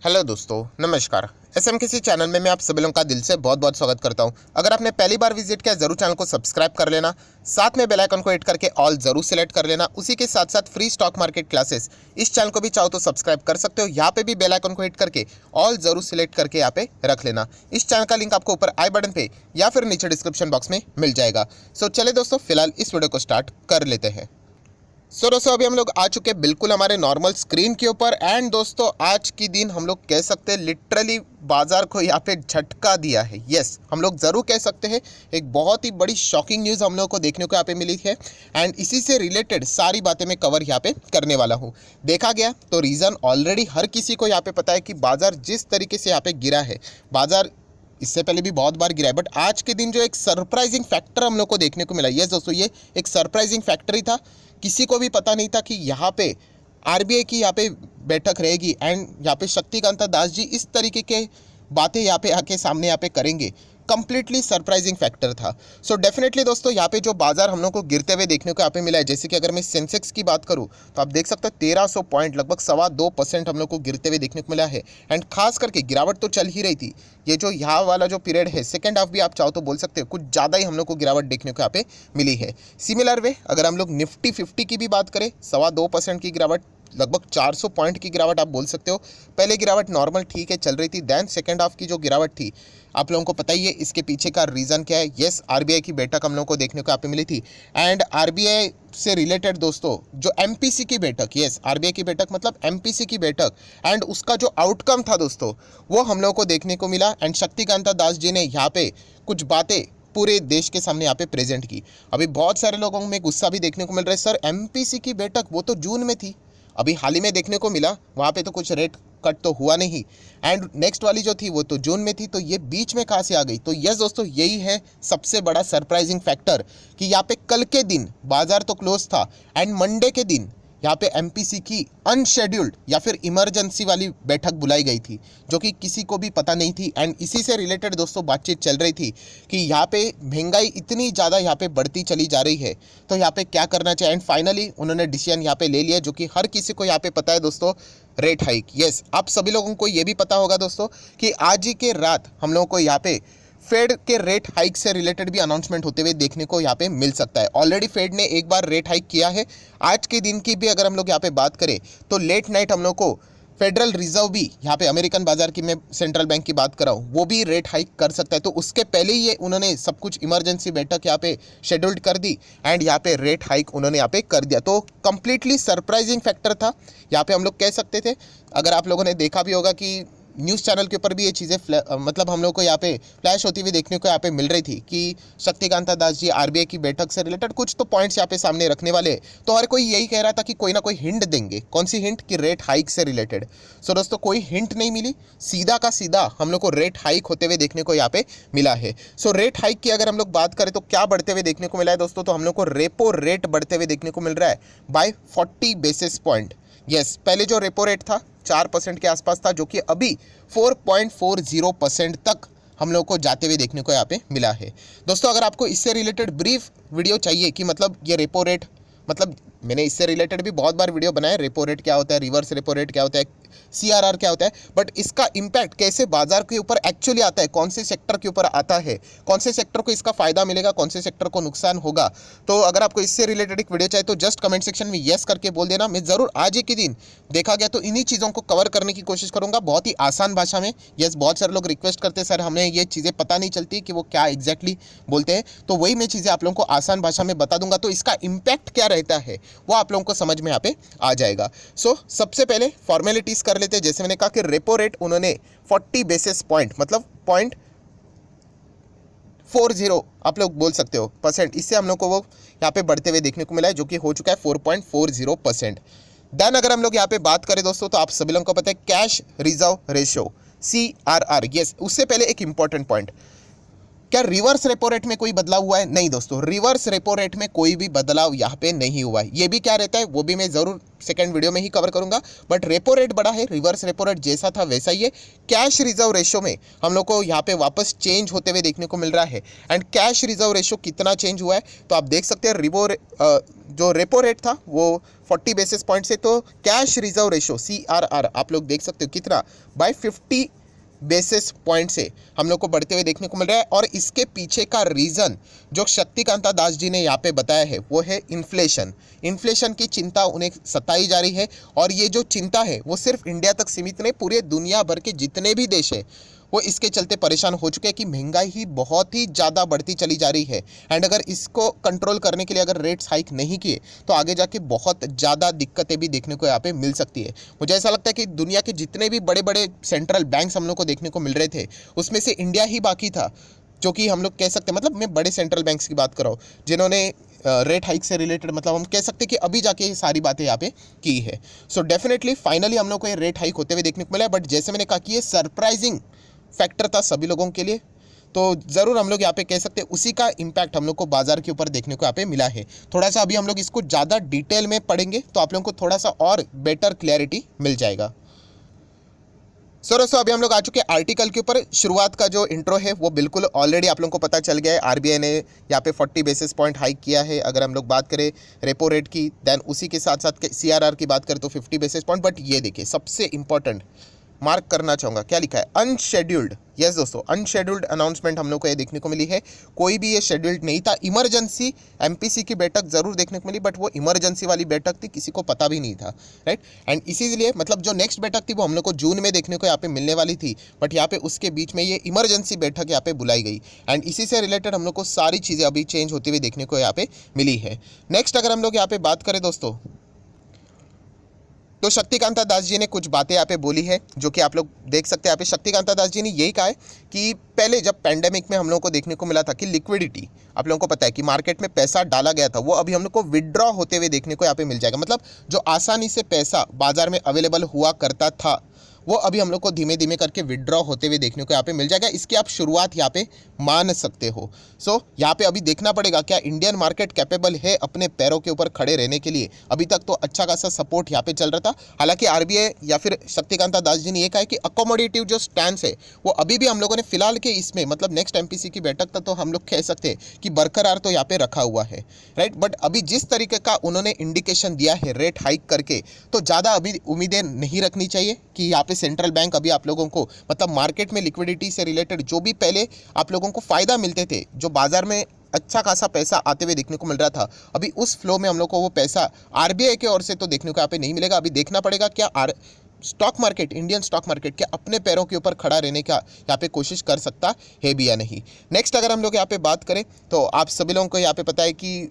Hello दोस्तों, नमस्कार। SM किसी चैनल में मैं आप सभी लोगों का दिल से बहुत बहुत स्वागत करता हूं। अगर आपने पहली बार विजिट किया जरूर चैनल को सब्सक्राइब कर लेना, साथ में बेल आइकन को हिट करके ऑल जरूर सिलेक्ट कर लेना। उसी के साथ साथ फ्री स्टॉक मार्केट क्लासेस इस चैनल को भी चाहो तो सब्सक्राइब कर सकते हो। यहाँ पे भी बेल आइकन को हिट करके ऑल जरूर सिलेक्ट करके यहाँ पे रख लेना। इस चैनल का लिंक आपको ऊपर आई बटन पे या फिर नीचे डिस्क्रिप्शन बॉक्स में मिल जाएगा। सो चले दोस्तों, फिलहाल इस वीडियो को स्टार्ट कर लेते हैं। दोस्तों अभी हम लोग आ चुके हैं बिल्कुल हमारे नॉर्मल स्क्रीन के ऊपर। एंड दोस्तों आज की दिन हम लोग कह सकते हैं लिटरली बाजार को यहाँ पे झटका दिया है। यस, हम लोग ज़रूर कह सकते हैं एक बहुत ही बड़ी शॉकिंग न्यूज़ हम लोग को देखने को यहाँ पे मिली है। एंड इसी से रिलेटेड सारी बातें मैं कवर यहाँ पे करने वाला हूँ। देखा गया तो रीज़न ऑलरेडी हर किसी को यहाँ पे पता है कि बाजार जिस तरीके से यहाँ पे गिरा है, बाजार इससे पहले भी बहुत बार गिरा है, बट आज के दिन जो एक सरप्राइजिंग फैक्टर हम लोग को देखने को मिला, यस दोस्तों ये एक सरप्राइजिंग फैक्टर ही था। किसी को भी पता नहीं था कि यहाँ पे आरबीआई की यहाँ पे बैठक रहेगी एंड यहाँ पे शक्तिकांता दास जी इस तरीके के बातें यहाँ पे आके सामने यहाँ पे करेंगे। कंप्लीटली सरप्राइजिंग फैक्टर था। सो डेफिनेटली दोस्तों यहाँ पे जो बाजार हम लोग को गिरते हुए देखने को यहाँ पे मिला है, जैसे कि अगर मैं सेंसेक्स की बात करूँ तो आप देख सकते हो 1300 पॉइंट लगभग 2.25% हम लोग को गिरते हुए देखने को मिला है। एंड खास करके गिरावट तो चल ही रही थी। ये जो यहाँ वाला जो पीरियड है, सेकेंड हाफ भी आप चाहो तो बोल सकते हो, कुछ ज़्यादा ही हम लोग को गिरावट देखने को यहाँ पे मिली है। सिमिलर वे अगर हम लोग निफ्टी 50 की भी बात करें, 2.25% की गिरावट, लगभग 400 पॉइंट की गिरावट आप बोल सकते हो। पहले गिरावट नॉर्मल ठीक है चल रही थी, देन सेकेंड हाफ की जो गिरावट थी आप लोगों को पता ही है इसके पीछे का रीज़न क्या है। यस, आरबीआई की बैठक हम लोगों को देखने को यहाँ पे मिली थी। एंड आरबीआई से रिलेटेड दोस्तों जो एमपीसी की बैठक, यस आरबीआई की बैठक मतलब एमपीसी की बैठक, एंड उसका जो आउटकम था दोस्तों वो हम लोगों को देखने को मिला। एंड शक्तिकांता दास जी ने यहाँ पे कुछ बातें पूरे देश के सामने यहाँ पे प्रेजेंट की। अभी बहुत सारे लोगों में गुस्सा भी देखने को मिल रहा है, सर एमपीसी की बैठक वो तो जून में थी, अभी हाल ही में देखने को मिला, वहाँ पे तो कुछ रेट कट तो हुआ नहीं। एंड नेक्स्ट वाली जो थी वो तो जून में थी, तो ये बीच में कहाँ से आ गई? तो यस दोस्तों यही है सबसे बड़ा सरप्राइजिंग फैक्टर कि यहाँ पे कल के दिन बाजार तो क्लोज था एंड मंडे के दिन यहाँ पे एमपीसी की अनशेड्यूल्ड या फिर इमरजेंसी वाली बैठक बुलाई गई थी, जो कि किसी को भी पता नहीं थी। एंड इसी से रिलेटेड दोस्तों बातचीत चल रही थी कि यहाँ पे महंगाई इतनी ज़्यादा यहाँ पे बढ़ती चली जा रही है, तो यहाँ पे क्या करना चाहिए। एंड फाइनली उन्होंने डिसीजन यहाँ पे ले लिया, जो कि हर किसी को यहाँ पे पता है दोस्तों, रेट हाइक। यस, आप सभी लोगों को ये भी पता होगा दोस्तों कि आज ही के रात हम लोगों को यहाँ पे फेड के रेट हाइक से रिलेटेड भी अनाउंसमेंट होते हुए देखने को यहाँ पे मिल सकता है। ऑलरेडी फेड ने एक बार रेट हाइक किया है। आज के दिन की भी अगर हम लोग यहाँ पे बात करें तो लेट नाइट हम लोग को फेडरल रिजर्व भी यहाँ पे अमेरिकन बाजार की मैं सेंट्रल बैंक की बात कर रहा हूँ, वो भी रेट हाइक कर सकता है। तो उसके पहले ही ये उन्होंने सब कुछ इमरजेंसी बैठक यहाँ पे शेड्यूल्ड कर दी एंड यहाँ पे रेट हाइक उन्होंने यहाँ पे कर दिया। तो कंप्लीटली सरप्राइजिंग फैक्टर था यहाँ पे, हम लोग कह सकते थे। अगर आप लोगों ने देखा भी होगा कि न्यूज़ चैनल के ऊपर भी ये चीज़ें मतलब हम लोग को यहाँ पे फ्लैश होती हुई देखने को यहाँ पे मिल रही थी कि शक्तिकांता दास जी आरबीआई की बैठक से रिलेटेड कुछ तो पॉइंट्स यहाँ पे सामने रखने वाले हैं। तो हर कोई यही कह रहा था कि कोई ना कोई हिंट देंगे। कौन सी हिंट? कि रेट हाइक से रिलेटेड। सो दोस्तों कोई हिंट नहीं मिली, सीधा का सीधा हम लोग को रेट हाइक होते हुए देखने को यहाँ पे मिला है। सो रेट हाइक की अगर हम लोग बात करें तो क्या बढ़ते हुए देखने को मिला है दोस्तों? तो हम लोग को रेपो रेट बढ़ते हुए देखने को मिल रहा है बाय 40 बेसिस पॉइंट। यस, पहले जो रेपो रेट था 4% के आसपास था, जो कि अभी 4.40% तक हम लोग को जाते हुए देखने को यहाँ पे मिला है। दोस्तों अगर आपको इससे रिलेटेड ब्रीफ वीडियो चाहिए कि मतलब ये रेपो रेट, मतलब मैंने इससे रिलेटेड भी बहुत बार वीडियो बनाया, रेपो रेट क्या होता है, रिवर्स रेपो रेट क्या होता है, सीआरआर क्या होता है, बट इसका इम्पैक्ट कैसे बाजार के ऊपर एक्चुअली आता है, कौन से सेक्टर के ऊपर आता है, कौन से सेक्टर को इसका फायदा मिलेगा, कौन से सेक्टर को नुकसान होगा। तो अगर आपको इससे रिलेटेड एक वीडियो चाहिए तो जस्ट कमेंट सेक्शन में येस करके बोल देना। मैं ज़रूर आज ही के दिन देखा गया तो इन्हीं चीज़ों को कवर करने की कोशिश करूंगा बहुत ही आसान भाषा में। यस, बहुत सारे लोग रिक्वेस्ट करते हैं सर हमें ये चीज़ें पता नहीं चलती कि वो क्या एग्जैक्टली बोलते हैं, तो वही मैं चीज़ें आप लोगों को आसान भाषा में बता दूंगा। तो इसका इम्पैक्ट क्या रहता है वो आप लोगों को समझ में यहाँ पे आ जाएगा। सो सबसे पहले फॉर्मेलिटीज़ कर लेते हैं। जैसे मैंने कहा कि रेपो रेट उन्होंने 40 बेसिस पॉइंट मतलब 0.40 आप लोग बोल सकते हो परसेंट, इससे हम लोग को वो यहाँ पे बढ़ते हुए देखने को मिला है, जो कि हो चुका है 4.40%। देन अगर हम लोग यहाँ पे बात करें दोस्तों तो आप सभी लोगों को पता है cash reserve ratio CRR। Yes, उससे पहले एक इंपॉर्टेंट पॉइंट, क्या रिवर्स रेपो रेट में कोई बदलाव हुआ है? नहीं दोस्तों, रिवर्स रेपो रेट में कोई भी बदलाव यहाँ पे नहीं हुआ है। ये भी क्या रहता है वो भी मैं ज़रूर सेकंड वीडियो में ही कवर करूंगा, बट रेपो रेट बढ़ा है, रिवर्स रेपो रेट जैसा था वैसा ही है। कैश रिजर्व रेशो में हम लोग को यहाँ पे वापस चेंज होते हुए देखने को मिल रहा है। एंड कैश रिजर्व रेशो कितना चेंज हुआ है तो आप देख सकते हैं जो रेपो रेट था वो 40 बेसिस पॉइंट से, तो कैश रिजर्व रेशो CRR आप लोग देख सकते हो कितना, बाय 50 बेसिस पॉइंट से हम लोग को बढ़ते हुए देखने को मिल रहा है। और इसके पीछे का रीज़न जो शक्तिकांता दास जी ने यहाँ पे बताया है वो है इन्फ्लेशन। इन्फ्लेशन की चिंता उन्हें सताई जा रही है, और ये जो चिंता है वो सिर्फ इंडिया तक सीमित नहीं, पूरे दुनिया भर के जितने भी देश है वो इसके चलते परेशान हो चुके हैं कि महंगाई ही बहुत ही ज़्यादा बढ़ती चली जा रही है। एंड अगर इसको कंट्रोल करने के लिए अगर रेट्स हाइक नहीं किए तो आगे जाके बहुत ज़्यादा दिक्कतें भी देखने को यहाँ पे मिल सकती है। मुझे ऐसा लगता है कि दुनिया के जितने भी बड़े बड़े सेंट्रल बैंक्स हम लोग को देखने को मिल रहे थे उसमें से इंडिया ही बाकी था जो कि हम लोग कह सकते हैं, मतलब मैं बड़े सेंट्रल बैंक्स की बात कर रहा हूँ जिन्होंने रेट हाइक से रिलेटेड, मतलब हम कह सकते हैं कि अभी जाके ये सारी बातें यहाँ पे की है। सो डेफिनेटली फाइनली हम लोग को ये रेट हाइक होते हुए देखने को मिला है, बट जैसे मैंने कहा कि ये सरप्राइजिंग फैक्टर था सभी लोगों के लिए, तो ज़रूर हम लोग यहाँ पे कह सकते हैं उसी का इम्पैक्ट हम लोग को बाजार के ऊपर देखने को यहाँ पे मिला है। थोड़ा सा अभी हम लोग इसको ज़्यादा डिटेल में पढ़ेंगे तो आप लोगों को थोड़ा सा और बेटर क्लैरिटी मिल जाएगा। सो दोस्तों अभी हम लोग आ चुके हैं आर्टिकल के ऊपर। शुरुआत का जो इंट्रो है वो बिल्कुल ऑलरेडी आप लोगों को पता चल गया है। आरबीआई ने यहाँ पे 40 बेसिस पॉइंट हाइक किया है। अगर हम लोग बात करें रेपो रेट की, देन उसी के साथ साथ CRR की बात करें तो 50 बेसिस पॉइंट। बट ये देखिए सबसे इंपॉर्टेंट मार्क करना चाहूँगा, क्या लिखा है, अनशेड्यूल्ड। यस दोस्तों, अनशेड्यूल्ड अनाउंसमेंट हम लोग को ये देखने को मिली है। कोई भी ये शेड्यूल्ड नहीं था। इमरजेंसी MPC की बैठक ज़रूर देखने को मिली, बट वो इमरजेंसी वाली बैठक थी, किसी को पता भी नहीं था, राइट। एंड इसीलिए मतलब जो नेक्स्ट बैठक थी वो हम लोग को जून में देखने को यहाँ पे मिलने वाली थी, बट यहाँ पे उसके बीच में ये इमरजेंसी बैठक यहाँ पे बुलाई गई। एंड इसी से रिलेटेड हम लोग को सारी चीज़ें अभी चेंज होती हुई देखने को यहाँ पे मिली है। नेक्स्ट अगर हम लोग यहाँ पे बात करें दोस्तों, तो शक्तिकांता दास जी ने कुछ बातें यहाँ पे बोली है जो कि आप लोग देख सकते हैं। यहाँ पे शक्तिकांता दास जी ने यही कहा है कि पहले जब पैंडेमिक में हम लोगों को देखने को मिला था कि लिक्विडिटी, आप लोगों को पता है कि मार्केट में पैसा डाला गया था, वो अभी हम लोग को विड्रॉ होते हुए देखने को यहाँ पे मिल जाएगा। मतलब जो आसानी से पैसा बाजार में अवेलेबल हुआ करता था वो अभी हम लोग को धीमे धीमे करके विड्रॉ होते हुए देखने को यहाँ पे मिल जाएगा। इसकी आप शुरुआत यहाँ पे मान सकते हो। सो यहाँ पे अभी देखना पड़ेगा क्या इंडियन मार्केट कैपेबल है अपने पैरों के ऊपर खड़े रहने के लिए। अभी तक तो अच्छा खासा सपोर्ट यहाँ पे चल रहा था। हालांकि आरबीआई या फिर शक्तिकांता दास जी ने ये कहा है कि अकोमोडेटिव जो स्टैंड है वो अभी भी हम लोगों ने फिलहाल के इसमें, मतलब नेक्स्ट MPC की बैठक तक तो हम लोग कह सकते हैं कि बरकरार तो यहाँ पे रखा हुआ है, राइट। बट अभी जिस तरीके का उन्होंने इंडिकेशन दिया है रेट हाइक करके, तो ज़्यादा अभी उम्मीदें नहीं रखनी चाहिए कि यहाँ पे सेंट्रल बैंक अभी आप लोगों को, मतलब मार्केट में लिक्विडिटी से रिलेटेड जो भी पहले आप लोगों को फ़ायदा मिलते थे, जो बाजार में अच्छा खासा पैसा आते हुए देखने को मिल रहा था, अभी उस फ्लो में हम लोग को वो पैसा आरबीआई के ओर से तो देखने को यहाँ पे नहीं मिलेगा। अभी देखना पड़ेगा क्या stock market, Indian stock market क्या अपने पैरों के ऊपर खड़ा रहने का यहाँ पे कोशिश कर सकता है भी या नहीं। नेक्स्ट अगर हम लोग यहाँ पे बात करें तो आप सभी लोगों को यहाँ पे पता है कि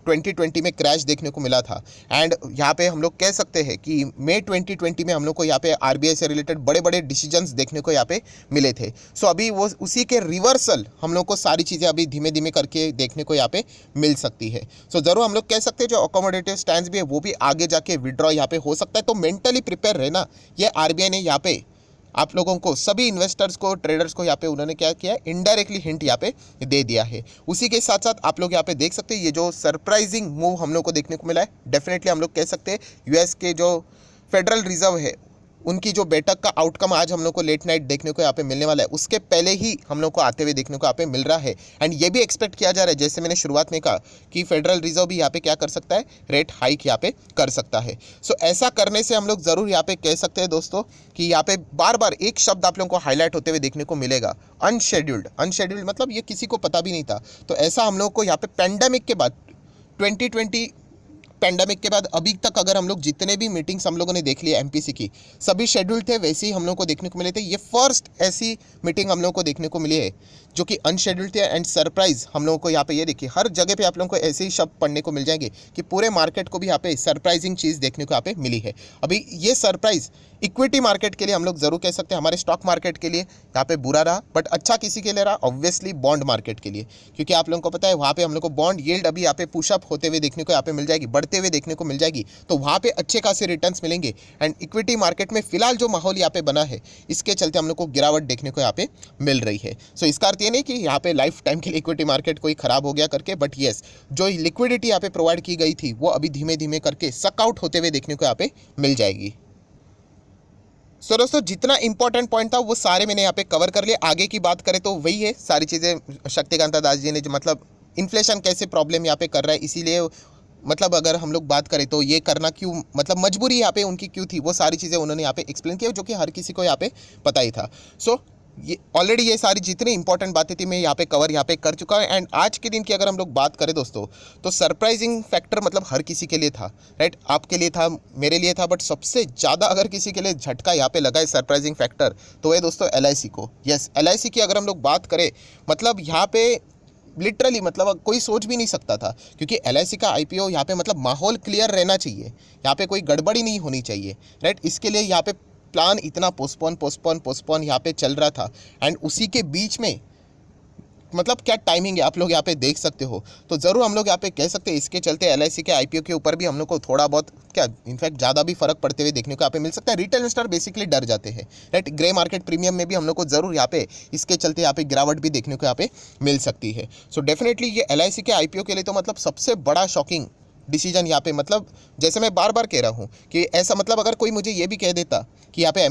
2020 में क्रैश देखने को मिला था। एंड यहाँ पे हम लोग कह सकते हैं कि मई 2020 में हम लोग को यहाँ पे आरबीआई से रिलेटेड बड़े बड़े डिसीजंस देखने को यहाँ पे मिले थे। सो अभी वो उसी के रिवर्सल हम लोग को सारी चीज़ें अभी धीमे धीमे करके देखने को यहाँ पे मिल सकती है। सो ज़रूर हम लोग कह सकते हैं जो अकोमोडेटिव स्टैंड्स भी है वो भी आगे जाके विड्रॉ यहाँ पे हो सकता है। तो मेंटली प्रिपेयर रहना, ये आरबीआई ने यहाँ पे आप लोगों को, सभी इन्वेस्टर्स को, ट्रेडर्स को यहाँ पे उन्होंने क्या किया है, इनडायरेक्टली हिंट यहाँ पे दे दिया है। उसी के साथ साथ आप लोग यहाँ पे देख सकते हैं ये जो सरप्राइजिंग मूव हम लोग को देखने को मिला है, डेफिनेटली हम लोग कह सकते हैं यूएस के जो फेडरल रिजर्व है उनकी जो बैठक का आउटकम आज हम लोग को लेट नाइट देखने को यहाँ पे मिलने वाला है, उसके पहले ही हम लोग को आते हुए देखने को यहाँ पे मिल रहा है। एंड ये भी एक्सपेक्ट किया जा रहा है, जैसे मैंने शुरुआत में कहा कि फेडरल रिजर्व भी यहाँ पे क्या कर सकता है, रेट हाइक यहाँ पे कर सकता है। सो ऐसा करने से हम लोग ज़रूर यहाँ पे कह सकते हैं दोस्तों कि यहाँ पे बार बार एक शब्द आप लोगों को हाईलाइट होते हुए देखने को मिलेगा, अनशेड्यूल्ड। अनशेड्यूल्ड मतलब ये किसी को पता भी नहीं था। तो ऐसा हम लोग को यहाँ पे पैंडेमिक के बाद 2020 पैंडेमिक के बाद अभी तक अगर हम लोग जितने भी मीटिंग्स हम लोगों ने देख ली MPC की, सभी शेड्यूल थे, वैसे ही हम लोग को देखने को मिले थे। ये फर्स्ट ऐसी मीटिंग हम लोग को देखने को मिली है जो कि अनशेड्यूल्ड थे। एंड सरप्राइज हम लोगों को यहाँ पे ये देखिए हर जगह पे आप लोगों को ऐसे ही शब्द पढ़ने को मिल जाएंगे कि पूरे मार्केट को भी यहाँ पे सरप्राइजिंग चीज़ देखने को यहाँ पे मिली है। अभी ये सरप्राइज इक्विटी मार्केट के लिए हम लोग जरूर कह सकते हैं, हमारे स्टॉक मार्केट के लिए यहाँ पे बुरा रहा, बट अच्छा किसी के लिए रहा, ऑब्वियसली बॉन्ड मार्केट के लिए, क्योंकि आप लोगों को पता है वहाँ पे हम लोग को बॉन्ड यील्ड अभी यहाँ पे पुशअप होते हुए देखने को यहाँ पे मिल जाएगी, बढ़ते हुए देखने को मिल जाएगी, तो वहाँ पे अच्छे खासे रिटर्न्स मिलेंगे। एंड इक्विटी मार्केट में फिलहाल जो माहौल यहाँ पे बना है, इसके चलते हम लोग को गिरावट देखने को यहाँ पे मिल रही है। सो इसका अर्थ ये नहीं कि यहाँ पे लाइफ टाइम के लिए इक्विटी मार्केट कोई खराब हो गया करके, बट येस जो लिक्विडिटी यहाँ पे प्रोवाइड की गई थी वो अभी धीमे धीमे करके सक आउट होते हुए देखने को यहाँ पे मिल जाएगी। सो दोस्तों जितना इंपॉर्टेंट पॉइंट था वो सारे मैंने यहाँ पे कवर कर लिए। आगे की बात करें तो वही है सारी चीज़ें शक्तिकांता दास जी ने जो, मतलब इन्फ्लेशन कैसे प्रॉब्लम यहाँ पे कर रहा है, इसीलिए मतलब अगर हम लोग बात करें तो ये करना क्यों, मतलब मजबूरी यहाँ पे उनकी क्यों थी, वो सारी चीज़ें उन्होंने यहाँ पे एक्सप्लेन किया, जो कि हर किसी को यहाँ पे पता ही था। सो ये ऑलरेडी ये सारी जितनी इंपॉर्टेंट बातें थी मैं यहाँ पे कवर यहाँ पे कर चुका हूँ। एंड आज के दिन की अगर हम लोग बात करें दोस्तों, तो सरप्राइजिंग फैक्टर मतलब हर किसी के लिए था, राइट। आपके लिए था, मेरे लिए था, बट सबसे ज़्यादा अगर किसी के लिए झटका यहाँ पे लगा है सरप्राइजिंग फैक्टर, तो है दोस्तों LIC को। यस, LIC की अगर हम लोग बात करें, मतलब यहाँ पे लिटरली मतलब कोई सोच भी नहीं सकता था, क्योंकि LIC का IPO यहाँ पे मतलब माहौल क्लियर रहना चाहिए, यहाँ पे कोई गड़बड़ी नहीं होनी चाहिए, राइट। इसके लिए यहाँ पे प्लान इतना पोस्टपोन यहाँ पे चल रहा था। एंड उसी के बीच में मतलब क्या टाइमिंग है आप लोग यहाँ पे देख सकते हो। तो ज़रूर हम लोग यहाँ पे कह सकते हैं इसके चलते LIC के IPO के ऊपर भी हम लोग को थोड़ा बहुत क्या इनफैक्ट ज़्यादा भी फर्क पड़ते हुए देखने को यहाँ पे मिल सकता है। रिटेल इन्वेस्टर बेसिकली डर जाते हैं, राइट। ग्रे मार्केट प्रीमियम में भी हम लोग को ज़रूर यहाँ पे इसके चलते यहाँ पे गिरावट भी देखने को यहाँ पे मिल सकती है। सो डेफिनेटली ये LIC के IPO के लिए तो मतलब सबसे बड़ा शॉकिंग डिसीजन यहाँ पे, मतलब जैसे मैं बार बार कह रहा हूँ कि ऐसा मतलब अगर कोई मुझे ये भी कह देता कि यहाँ पे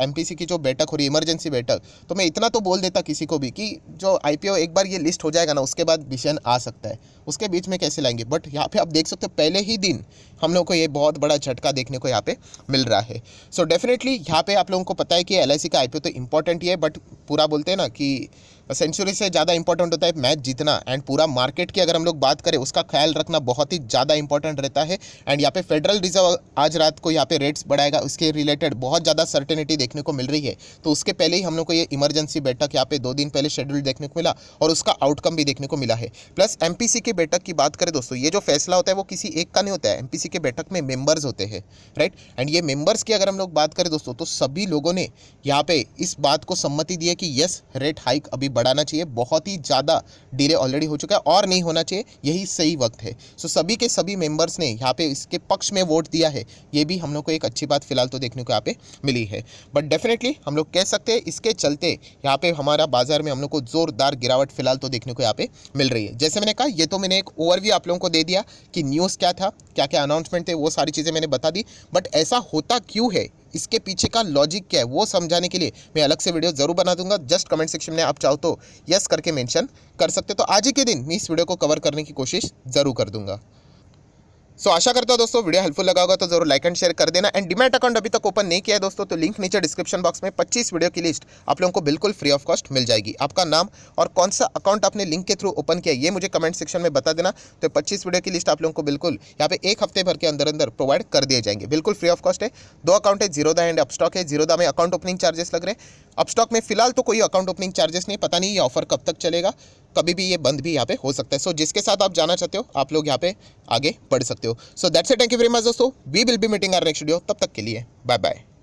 MPC की जो बैठक हो रही है, इमरजेंसी बैठक, तो मैं इतना तो बोल देता किसी को भी कि जो IPO एक बार ये लिस्ट हो जाएगा ना, उसके बाद डिसीजन आ सकता है, उसके बीच में कैसे लाएंगे। बट यहाँ पे आप देख सकते हो पहले ही दिन हम लोग को ये बहुत बड़ा झटका देखने को यहाँ पे मिल रहा है। सो डेफिनेटली यहाँ पे आप लोगों को पता है कि LIC का IPO तो इंपॉर्टेंट ही है, बट पूरा बोलते हैं ना कि सेंचुरी से ज़्यादा इंपॉर्टेंट होता है मैच जीतना। एंड पूरा मार्केट की अगर हम लोग बात करें, उसका ख्याल रखना बहुत ही ज़्यादा इंपॉर्टेंट रहता है। एंड यहाँ पे फेडरल रिजर्व आज रात को यहाँ पे रेट्स बढ़ाएगा, उसके रिलेटेड बहुत ज़्यादा सर्टेनिटी देखने को मिल रही है। तो उसके पहले ही हम लोग को ये इमरजेंसी बैठक यहाँ पे 2 दिन पहले शेड्यूल देखने को मिला, और उसका आउटकम भी देखने को मिला है। प्लस MPC की बैठक की बात करें दोस्तों, ये जो फैसला होता है वो किसी एक का नहीं होता है, MPC के बैठक में मेंबर्स होते हैं, राइट। एंड ये मेंबर्स की अगर हम लोग बात करें दोस्तों, तो सभी लोगों ने यहाँ पे इस बात को सम्मति दी है कि यस, रेट हाइक अभी बढ़ाना चाहिए, बहुत ही ज़्यादा डिले ऑलरेडी हो चुका है और नहीं होना चाहिए, यही सही वक्त है। सो सभी के सभी मेंबर्स ने यहाँ पे इसके पक्ष में वोट दिया है, ये भी हम लोग को एक अच्छी बात फिलहाल तो देखने को यहाँ पे मिली है। बट डेफिनेटली हम लोग कह सकते हैं इसके चलते यहाँ पे हमारा बाजार में हम लोग को जोरदार गिरावट फिलहाल तो देखने को यहाँ पे मिल रही है। जैसे मैंने कहा, ये तो मैंने एक ओवरव्यू आप लोगों को दे दिया कि न्यूज़ क्या था, क्या क्या अनाउंसमेंट थे, वो सारी चीज़ें मैंने बता दी। बट ऐसा होता क्यों है, इसके पीछे का लॉजिक क्या है, वो समझाने के लिए मैं अलग से वीडियो जरूर बना दूंगा। जस्ट कमेंट सेक्शन में आप चाहो तो यस करके मेंशन कर सकते हो, तो आज ही के दिन मैं इस वीडियो को कवर करने की कोशिश जरूर कर दूंगा। सो आशा करता हूं दोस्तों वीडियो हेल्पफुल लगा होगा, तो जरूर लाइक एंड शेयर कर देना। एंड डीमैट अकाउंट अभी तक ओपन नहीं किया है दोस्तों, तो लिंक नीचे डिस्क्रिप्शन बॉक्स में 25 वीडियो की लिस्ट आप लोगों को बिल्कुल फ्री ऑफ कॉस्ट मिल जाएगी। आपका नाम और कौन सा अकाउंट आपने लिंक के थ्रू ओपन किया ये मुझे कमेंट सेक्शन में बता देना। तो 25 वीडियो की लिस्ट आप लोगों को बिल्कुल यहाँ पे 1 हफ्ते भर के अंदर अंदर प्रोवाइड कर दिए जाएंगे, बिल्कुल फ्री ऑफ कॉस्ट है। 2 अकाउंट है, जीरोधा एंड अपस्टॉक है। जीरोधा में अकाउंट ओपनिंग चार्जेस लग रहे हैं, अपस्टॉक में फिलहाल तो कोई अकाउंट ओपनिंग चार्जेस नहीं, पता नहीं ये ऑफर कब तक चलेगा, कभी भी ये बंद भी यहाँ पे हो सकता है। सो जिसके साथ आप जाना चाहते हो आप लोग यहाँ पे आगे बढ़ सकते हो। So that's it, thank you very much दोस्तों, we will be meeting our next video, तब तक के लिए बाय बाय।